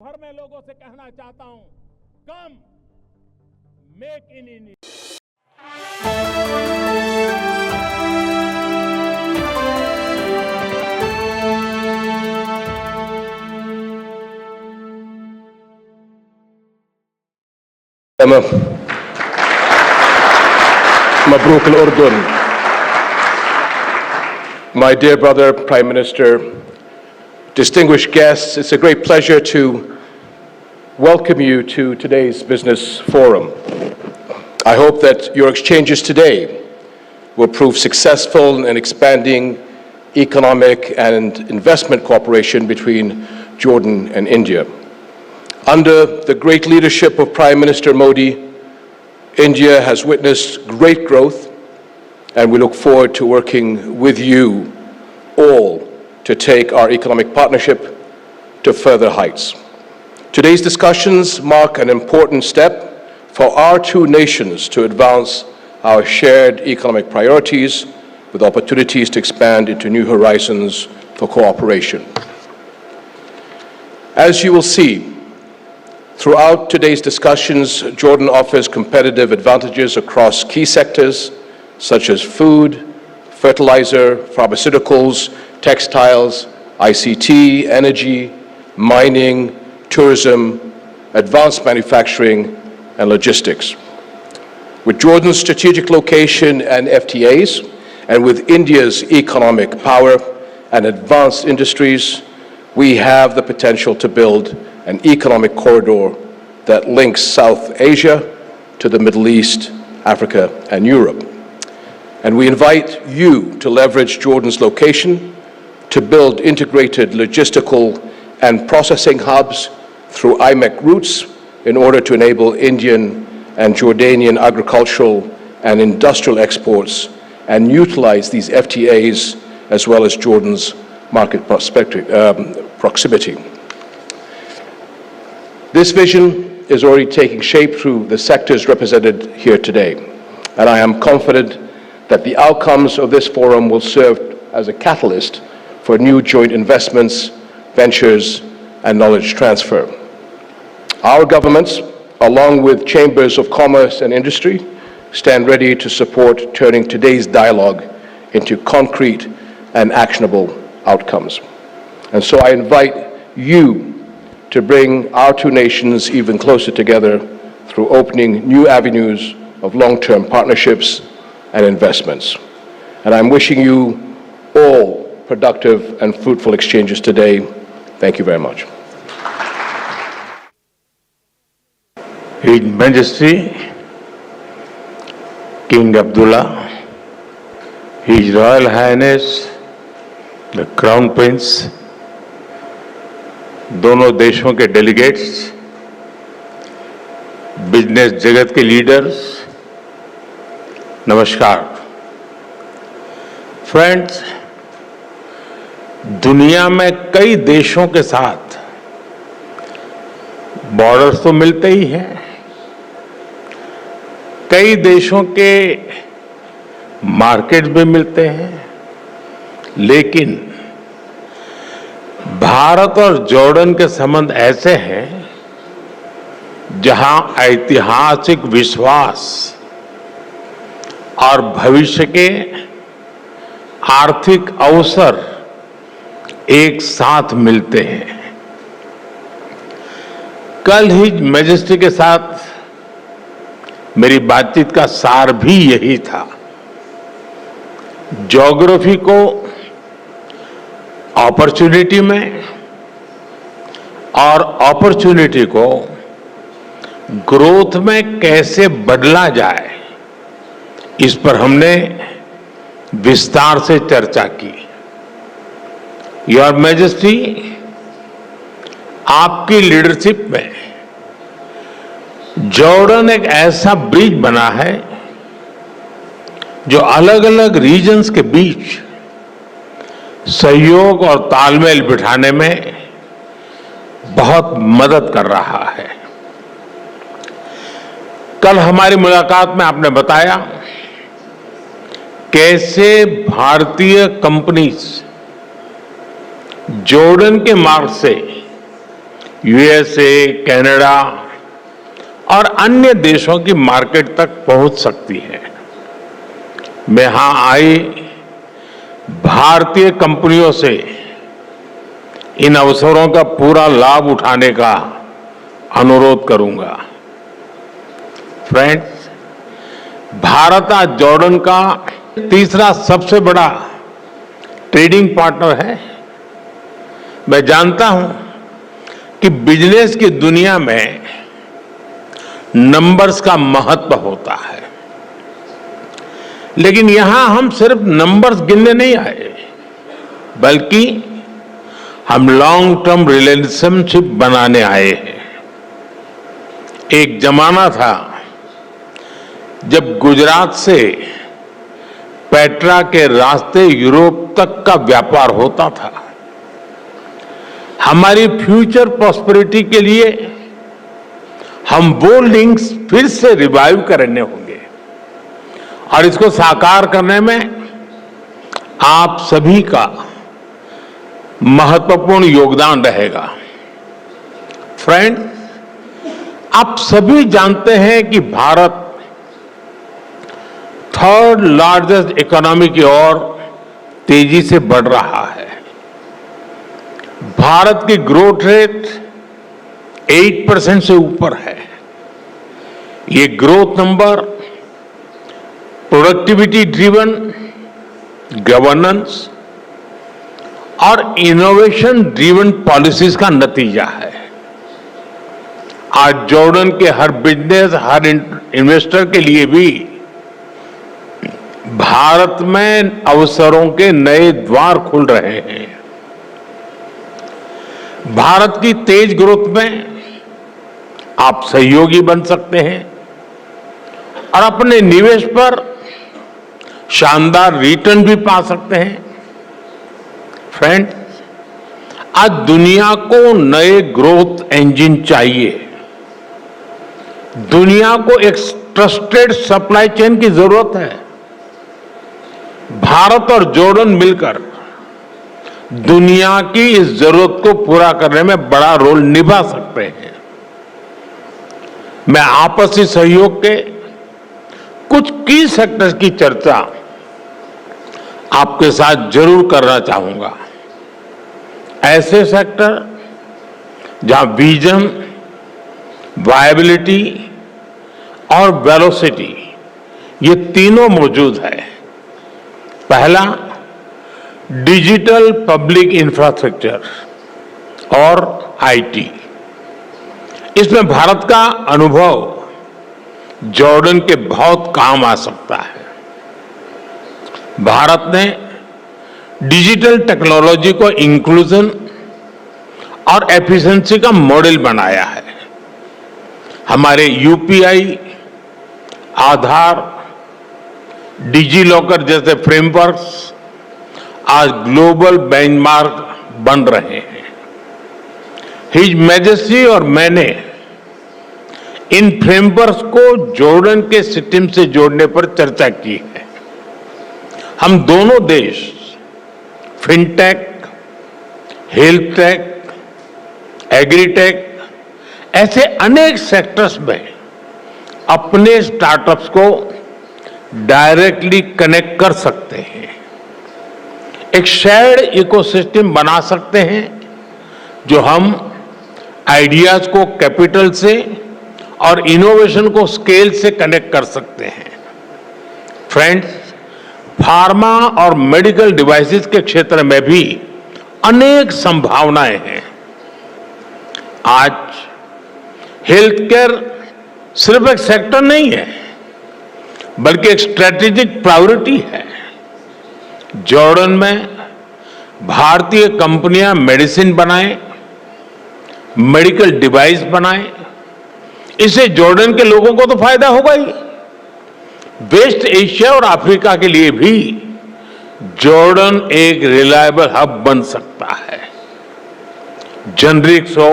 भर में लोगों से कहना चाहता हूं, कम make in India. Mabruk al-Urdun. My dear brother, Prime Minister, distinguished guests, it's a great pleasure to welcome you to today's business forum. I hope that your exchanges today will prove successful in expanding economic and investment cooperation between Jordan and India. Under the great leadership of Prime Minister Modi, India has witnessed great growth, and we look forward to working with you all to take our economic partnership to further heights. Today's discussions mark an important step for our two nations to advance our shared economic priorities with opportunities to expand into new horizons for cooperation. As you will see, throughout today's discussions, Jordan offers competitive advantages across key sectors such as food, fertilizer, pharmaceuticals, textiles, ICT, energy, mining, tourism, advanced manufacturing, and logistics. With Jordan's strategic location and FTAs, and with India's economic power and advanced industries, we have the potential to build an economic corridor that links South Asia to the Middle East, Africa, and Europe. And we invite you to leverage Jordan's location to build integrated logistical and processing hubs through IMEC routes in order to enable Indian and Jordanian agricultural and industrial exports and utilize these FTAs as well as Jordan's market proximity. This vision is already taking shape through the sectors represented here today, and I am confident that the outcomes of this forum will serve as a catalyst for new joint investments, ventures, and knowledge transfer. Our governments, along with chambers of commerce and industry, stand ready to support turning today's dialogue into concrete and actionable outcomes. And so I invite you to bring our two nations even closer together through opening new avenues of long-term partnerships and investments. And I'm wishing you all productive and fruitful exchanges today. Thank you very much. His Majesty King Abdullah, His Royal Highness the Crown Prince, दोनों देशों के delegates, business जगत के leaders, नमस्कार। Friends, दुनिया में कई देशों के साथ बॉर्डर्स तो मिलते ही हैं, कई देशों के मार्केट्स भी मिलते हैं, लेकिन भारत और जॉर्डन के संबंध ऐसे हैं जहां ऐतिहासिक विश्वास और भविष्य के आर्थिक अवसर एक साथ मिलते हैं। कल ही मैजेस्टी के साथ मेरी बातचीत का सार भी यही था। ज्योग्राफी को अपॉर्चुनिटी में और अपॉर्चुनिटी को ग्रोथ में कैसे बदला जाए, इस पर हमने विस्तार से चर्चा की। योर मैजेस्टी, आपकी लीडरशिप में जॉर्डन एक ऐसा ब्रिज बना है जो अलग अलग रीजन्स के बीच सहयोग और तालमेल बिठाने में बहुत मदद कर रहा है। कल हमारी मुलाकात में आपने बताया कैसे भारतीय कंपनीज जॉर्डन के मार्ग से यूएसए, कनाडा और अन्य देशों की मार्केट तक पहुंच सकती है। मैं यहां आई भारतीय कंपनियों से इन अवसरों का पूरा लाभ उठाने का अनुरोध करूंगा। फ्रेंड्स, भारत आज जॉर्डन का तीसरा सबसे बड़ा ट्रेडिंग पार्टनर है। मैं जानता हूं कि बिजनेस की दुनिया में नंबर्स का महत्व होता है, लेकिन यहां हम सिर्फ नंबर्स गिनने नहीं आए, बल्कि हम लॉन्ग टर्म रिलेशनशिप बनाने आए हैं। एक जमाना था जब गुजरात से पेट्रा के रास्ते यूरोप तक का व्यापार होता था। हमारी फ्यूचर प्रॉस्पेरिटी के लिए हम वो लिंक्स फिर से रिवाइव करने होंगे और इसको साकार करने में आप सभी का महत्वपूर्ण योगदान रहेगा। फ्रेंड्स, आप सभी जानते हैं कि भारत थर्ड लार्जेस्ट इकोनॉमी की ओर तेजी से बढ़ रहा है। भारत की ग्रोथ रेट 8% से ऊपर है। ये growth number productivity driven governance और इनोवेशन ड्रिवन पॉलिसीज का नतीजा है। आज जॉर्डन के हर बिजनेस, हर इन्वेस्टर के लिए भी भारत में अवसरों के नए द्वार खुल रहे हैं। भारत की तेज ग्रोथ में आप सहयोगी बन सकते हैं और अपने निवेश पर शानदार रिटर्न भी पा सकते हैं। फ्रेंड्स, आज दुनिया को नए ग्रोथ इंजन चाहिए। दुनिया को एक ट्रस्टेड सप्लाई चेन की जरूरत है। भारत और जॉर्डन मिलकर दुनिया की इस जरूरत को पूरा करने में बड़ा रोल निभा सकते हैं। मैं आपसी सहयोग के कुछ की सेक्टर्स की चर्चा आपके साथ जरूर करना चाहूंगा। ऐसे सेक्टर जहां विजन, वायबिलिटी और वेलोसिटी ये तीनों मौजूद है। पहला, डिजिटल पब्लिक इंफ्रास्ट्रक्चर और आईटी। इसमें भारत का अनुभव जॉर्डन के बहुत काम आ सकता है। भारत ने डिजिटल टेक्नोलॉजी को इंक्लूजन और एफिशिएंसी का मॉडल बनाया है। हमारे यूपीआई, आधार, डिजी लॉकर जैसे फ्रेमवर्क्स आज ग्लोबल बेंचमार्क बन रहे हैं। हिज मैजेस्टी और मैंने इन फ्रेमवर्क्स को जॉर्डन के सिस्टम से जोड़ने पर चर्चा की है। हम दोनों देश फिनटेक, हेल्थ टेक, एग्रीटेक ऐसे अनेक सेक्टर्स में अपने स्टार्टअप्स को डायरेक्टली कनेक्ट कर सकते हैं। एक शेयर्ड इकोसिस्टम बना सकते हैं जो हम आइडियाज को कैपिटल से और इनोवेशन को स्केल से कनेक्ट कर सकते हैं। फ्रेंड्स, फार्मा और मेडिकल डिवाइसेस के क्षेत्र में भी अनेक संभावनाएं हैं। आज हेल्थ केयर सिर्फ एक सेक्टर नहीं है, बल्कि एक स्ट्रेटेजिक प्रायोरिटी है। जॉर्डन में भारतीय कंपनियां मेडिसिन बनाएं, मेडिकल डिवाइस बनाएं, इससे जॉर्डन के लोगों को तो फायदा होगा ही। वेस्ट एशिया और अफ्रीका के लिए भी जॉर्डन एक रिलायबल हब बन सकता है। जेनरिक्स हो,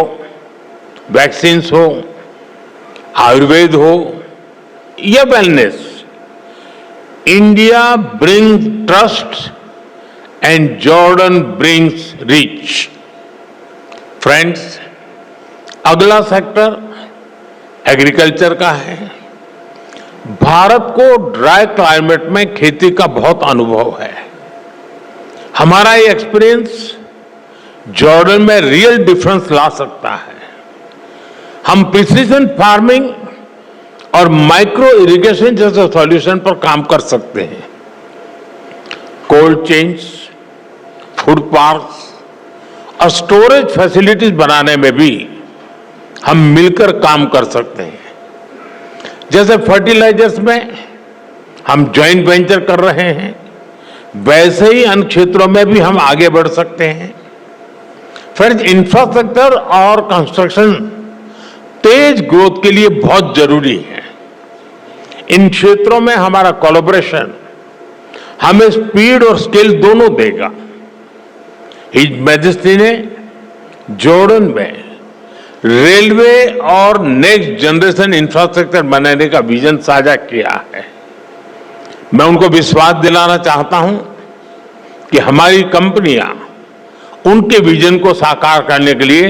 वैक्सीन्स हो, आयुर्वेद हो या wellness, India brings trust and Jordan brings reach. Friends, अगला सेक्टर एग्रीकल्चर का है। भारत को ड्राई क्लाइमेट में खेती का बहुत अनुभव है। हमारा ये एक्सपीरियंस जॉर्डन में रियल डिफरेंस ला सकता है। हम प्रिसीजन फार्मिंग और माइक्रो इरिगेशन जैसे सॉल्यूशन पर काम कर सकते हैं। कोल्ड चेन्स, फूड पार्क्स और स्टोरेज फैसिलिटीज बनाने में भी हम मिलकर काम कर सकते हैं। जैसे फर्टिलाइजर्स में हम जॉइंट वेंचर कर रहे हैं, वैसे ही अन्य क्षेत्रों में भी हम आगे बढ़ सकते हैं। फ्रेंड्स, इंफ्रास्ट्रक्चर और कंस्ट्रक्शन तेज ग्रोथ के लिए बहुत जरूरी है। इन क्षेत्रों में हमारा कोलैबोरेशन हमें स्पीड और स्केल दोनों देगा। हिज मैजेस्टी ने जॉर्डन में रेलवे और नेक्स्ट जनरेशन इंफ्रास्ट्रक्चर बनाने का विजन साझा किया है। मैं उनको विश्वास दिलाना चाहता हूं कि हमारी कंपनियां उनके विजन को साकार करने के लिए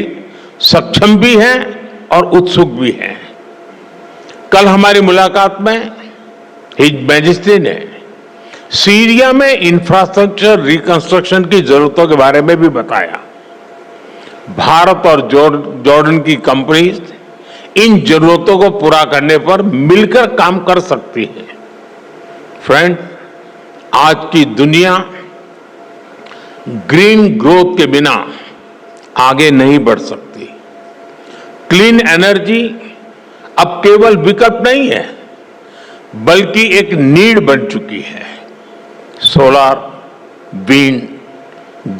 सक्षम भी हैं और उत्सुक भी हैं। कल हमारी मुलाकात में हिज मैजेस्टी ने सीरिया में इंफ्रास्ट्रक्चर रिकंस्ट्रक्शन की जरूरतों के बारे में भी बताया। भारत और जॉर्डन की कंपनीज इन जरूरतों को पूरा करने पर मिलकर काम कर सकती है। फ्रेंड, आज की दुनिया ग्रीन ग्रोथ के बिना आगे नहीं बढ़ सकती। क्लीन एनर्जी अब केवल विकल्प नहीं है, बल्कि एक नीड बन चुकी है। Solar, wind,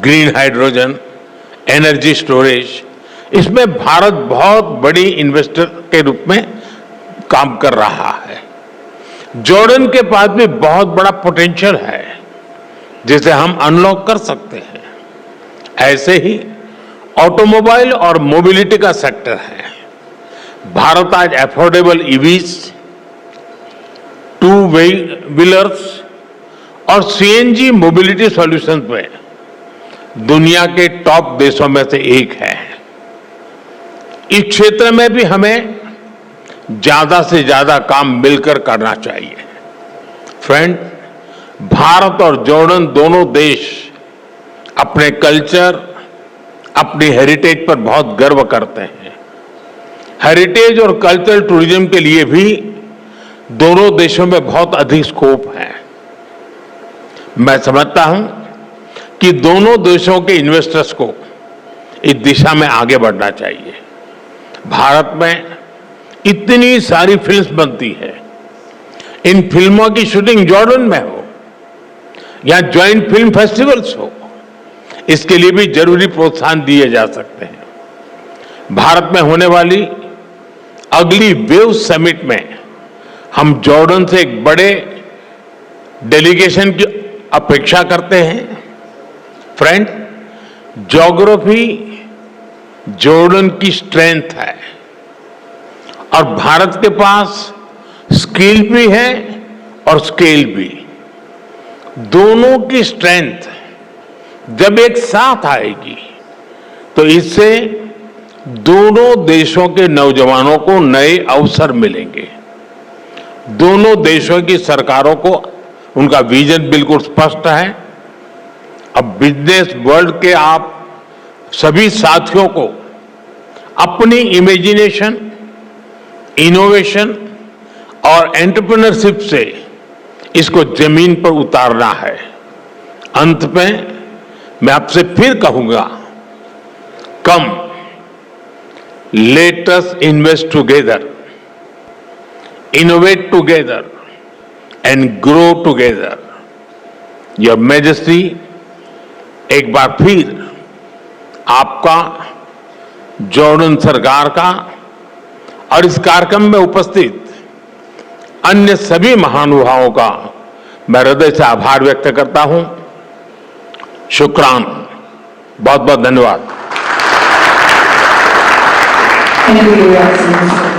green hydrogen, energy storage, इसमें भारत बहुत बड़ी इन्वेस्टर के रूप में काम कर रहा है। जॉर्डन के पास भी बहुत बड़ा पोटेंशियल है जिसे हम अनलॉक कर सकते हैं। ऐसे ही ऑटोमोबाइल और मोबिलिटी का सेक्टर है। भारत आज अफोर्डेबल ईवीज, टू व्हीलर्स और सीएनजी मोबिलिटी सॉल्यूशंस में दुनिया के टॉप देशों में से एक है। इस क्षेत्र में भी हमें ज्यादा से ज्यादा काम मिलकर करना चाहिए। फ्रेंड, भारत और जॉर्डन दोनों देश अपने कल्चर, अपनी हेरिटेज पर बहुत गर्व करते हैं। हेरिटेज और कल्चरल टूरिज्म के लिए भी दोनों देशों में बहुत अधिक स्कोप है। मैं समझता हूं कि दोनों देशों के इन्वेस्टर्स को इस दिशा में आगे बढ़ना चाहिए। भारत में इतनी सारी फिल्म्स बनती है, इन फिल्मों की शूटिंग जॉर्डन में हो या ज्वाइंट फिल्म फेस्टिवल्स हो, इसके लिए भी जरूरी प्रोत्साहन दिए जा सकते हैं। भारत में होने वाली अगली वेव समिट में हम जॉर्डन से एक बड़े डेलीगेशन की अपेक्षा करते हैं। फ्रेंड, ज्योग्राफी जॉर्डन की स्ट्रेंथ है और भारत के पास स्किल भी है और स्केल भी। दोनों की स्ट्रेंथ जब एक साथ आएगी तो इससे दोनों देशों के नौजवानों को नए अवसर मिलेंगे। दोनों देशों की सरकारों को उनका विजन बिल्कुल स्पष्ट है। अब बिजनेस वर्ल्ड के आप सभी साथियों को अपनी इमेजिनेशन, इनोवेशन और एंटरप्रेन्योरशिप से इसको जमीन पर उतारना है। अंत में मैं आपसे फिर कहूंगा, come let us invest together, innovate together and grow together. Your majesty, एक बार फिर आपका, जॉर्डन सरकार का और इस कार्यक्रम में उपस्थित अन्य सभी महानुभावों का मैं हृदय से आभार व्यक्त करता हूं। शुक्रान, बहुत बहुत धन्यवाद। Thank you, Your Excellency.